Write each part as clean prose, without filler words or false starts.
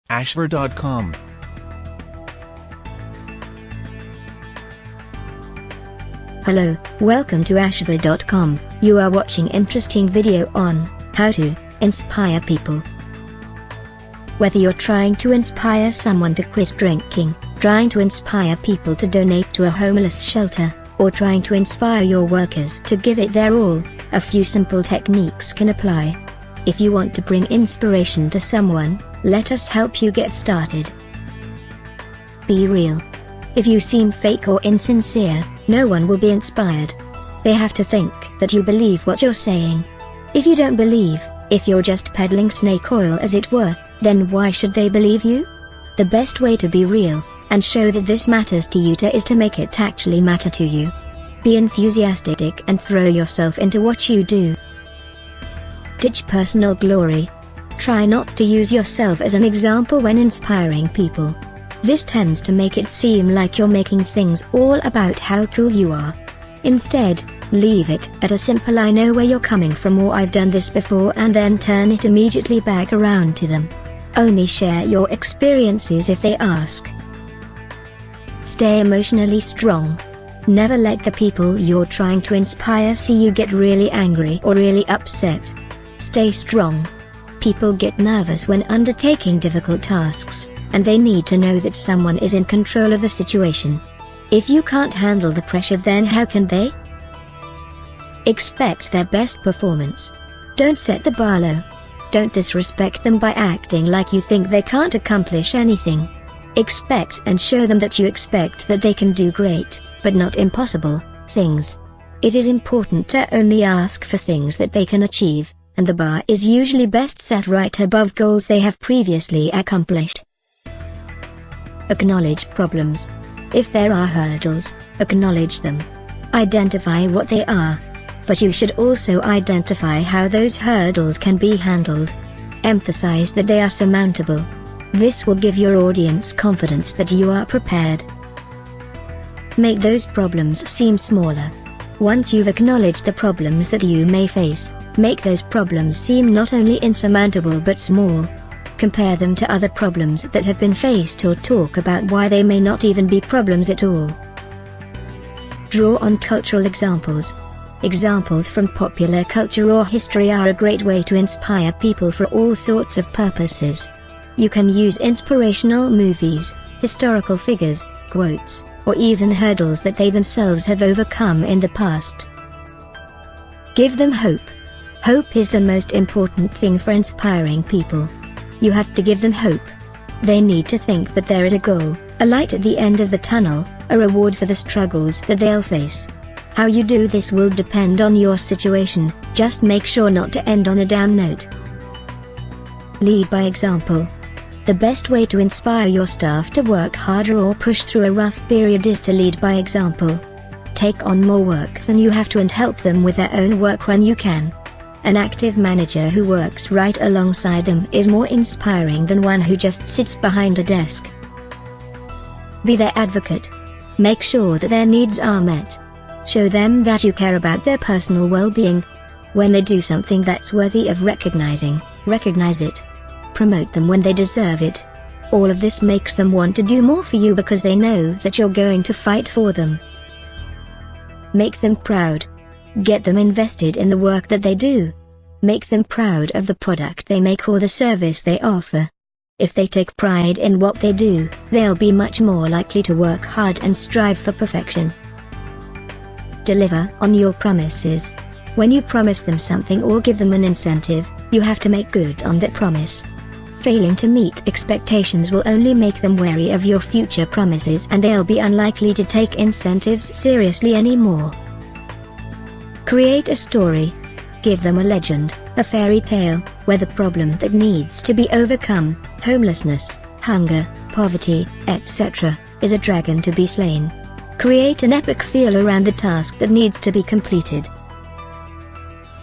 Ashver.com. Hello, welcome to Ashver.com. You are watching interesting video on how to inspire people. Whether you're trying to inspire someone to quit drinking, trying to inspire people to donate to a homeless shelter, or trying to inspire your workers to give it their all, a few simple techniques can apply. If you want to bring inspiration to someone, let us help you get started. Be real. If you seem fake or insincere, no one will be inspired. They have to think that you believe what you're saying. If you don't believe, if you're just peddling snake oil as it were, then why should they believe you? The best way to be real, and show that this matters to you is to make it actually matter to you. Be enthusiastic and throw yourself into what you do. Ditch personal glory. Try not to use yourself as an example when inspiring people. This tends to make it seem like you're making things all about how cool you are. Instead, leave it at a simple "I know where you're coming from" or "I've done this before," and then turn it immediately back around to them. Only share your experiences if they ask. Stay emotionally strong. Never let the people you're trying to inspire see you get really angry or really upset. Stay strong. People get nervous when undertaking difficult tasks, and they need to know that someone is in control of the situation. If you can't handle the pressure, then how can they? Expect their best performance. Don't set the bar low. Don't disrespect them by acting like you think they can't accomplish anything. Expect and show them that you expect that they can do great, but not impossible, things. It is important to only ask for things that they can achieve, and the bar is usually best set right above goals they have previously accomplished. Acknowledge problems. If there are hurdles, acknowledge them. Identify what they are. But you should also identify how those hurdles can be handled. Emphasize that they are surmountable. This will give your audience confidence that you are prepared. Make those problems seem smaller. Once you've acknowledged the problems that you may face, make those problems seem not only insurmountable but small. Compare them to other problems that have been faced or talk about why they may not even be problems at all. Draw on cultural examples. Examples from popular culture or history are a great way to inspire people for all sorts of purposes. You can use inspirational movies, historical figures, quotes, or even hurdles that they themselves have overcome in the past. Give them hope. Hope is the most important thing for inspiring people. You have to give them hope. They need to think that there is a goal, a light at the end of the tunnel, a reward for the struggles that they'll face. How you do this will depend on your situation, just make sure not to end on a down note. Lead by example. The best way to inspire your staff to work harder or push through a rough period is to lead by example. Take on more work than you have to and help them with their own work when you can. An active manager who works right alongside them is more inspiring than one who just sits behind a desk. Be their advocate. Make sure that their needs are met. Show them that you care about their personal well-being. When they do something that's worthy of recognizing, recognize it. Promote them when they deserve it. All of this makes them want to do more for you because they know that you're going to fight for them. Make them proud. Get them invested in the work that they do. Make them proud of the product they make or the service they offer. If they take pride in what they do, they'll be much more likely to work hard and strive for perfection. Deliver on your promises. When you promise them something or give them an incentive, you have to make good on that promise. Failing to meet expectations will only make them wary of your future promises and they'll be unlikely to take incentives seriously anymore. Create a story. Give them a legend, a fairy tale, where the problem that needs to be overcome, homelessness, hunger, poverty, etc., is a dragon to be slain. Create an epic feel around the task that needs to be completed.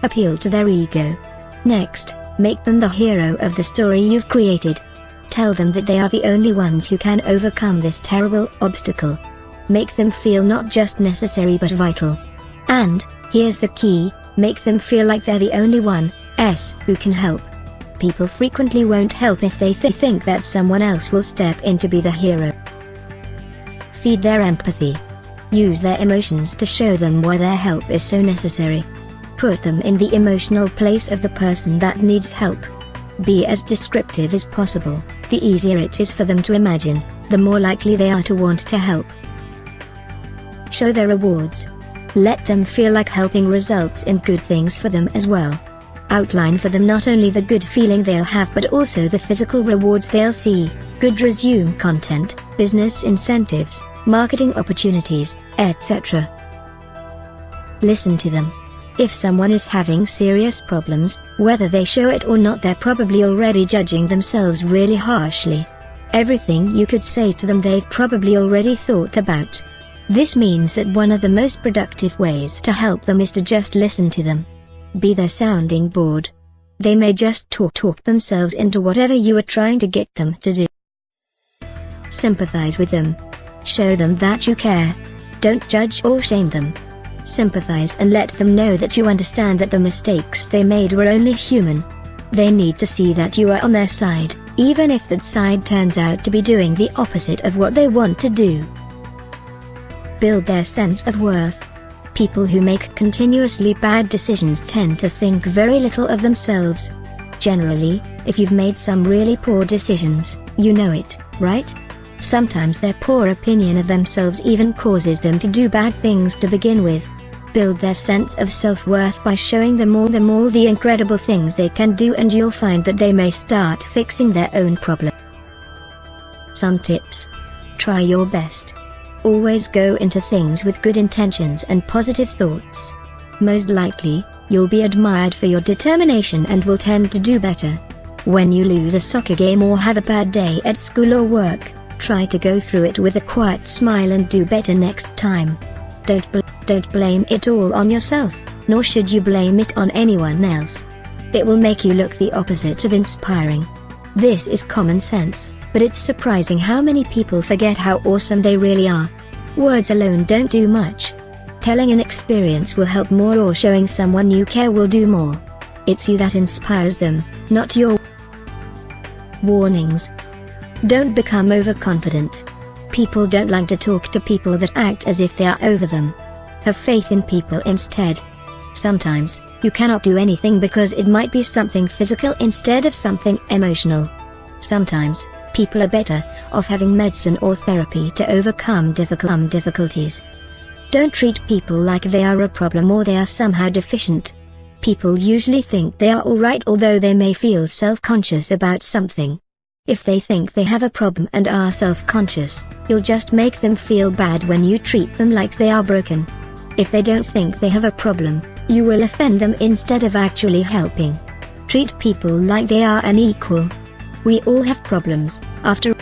Appeal to their ego. Next, make them the hero of the story you've created. Tell them that they are the only ones who can overcome this terrible obstacle. Make them feel not just necessary but vital. And, here's the key, make them feel like they're the only one who can help. people frequently won't help if they think that someone else will step in to be the hero. Feed their empathy. Use their emotions to show them why their help is so necessary. Put them in the emotional place of the person that needs help. Be as descriptive as possible. The easier it is for them to imagine, the more likely they are to want to help. Show their rewards. Let them feel like helping results in good things for them as well. Outline for them not only the good feeling they'll have but also the physical rewards they'll see: good resume content, business incentives, marketing opportunities, etc. Listen to them. If someone is having serious problems, whether they show it or not, they're probably already judging themselves really harshly. Everything you could say to them they've probably already thought about. This means that one of the most productive ways to help them is to just listen to them. Be their sounding board. They may just talk themselves into whatever you are trying to get them to do. Sympathize with them. Show them that you care. Don't judge or shame them. Sympathize and let them know that you understand that the mistakes they made were only human. They need to see that you are on their side, even if that side turns out to be doing the opposite of what they want to do. Build their sense of worth. People who make continuously bad decisions tend to think very little of themselves. Generally, if you've made some really poor decisions, you know it, right? Sometimes their poor opinion of themselves even causes them to do bad things to begin with. Build their sense of self-worth by showing them all the incredible things they can do, and you'll find that they may start fixing their own problem. Some tips. Try your best. Always go into things with good intentions and positive thoughts. Most likely, you'll be admired for your determination and will tend to do better. When you lose a soccer game or have a bad day at school or work, try to go through it with a quiet smile and do better next time. Don't blame it all on yourself, nor should you blame it on anyone else. It will make you look the opposite of inspiring. This is common sense, but it's surprising how many people forget how awesome they really are. Words alone don't do much. Telling an experience will help more, or showing someone you care will do more. It's you that inspires them, not your warnings. Don't become overconfident. People don't like to talk to people that act as if they are over them. Have faith in people instead. Sometimes, you cannot do anything because it might be something physical instead of something emotional. Sometimes, people are better off having medicine or therapy to overcome difficulties. Don't treat people like they are a problem or they are somehow deficient. People usually think they are alright, although they may feel self-conscious about something. If they think they have a problem and are self-conscious, you'll just make them feel bad when you treat them like they are broken. If they don't think they have a problem, you will offend them instead of actually helping. Treat people like they are an equal. We all have problems, after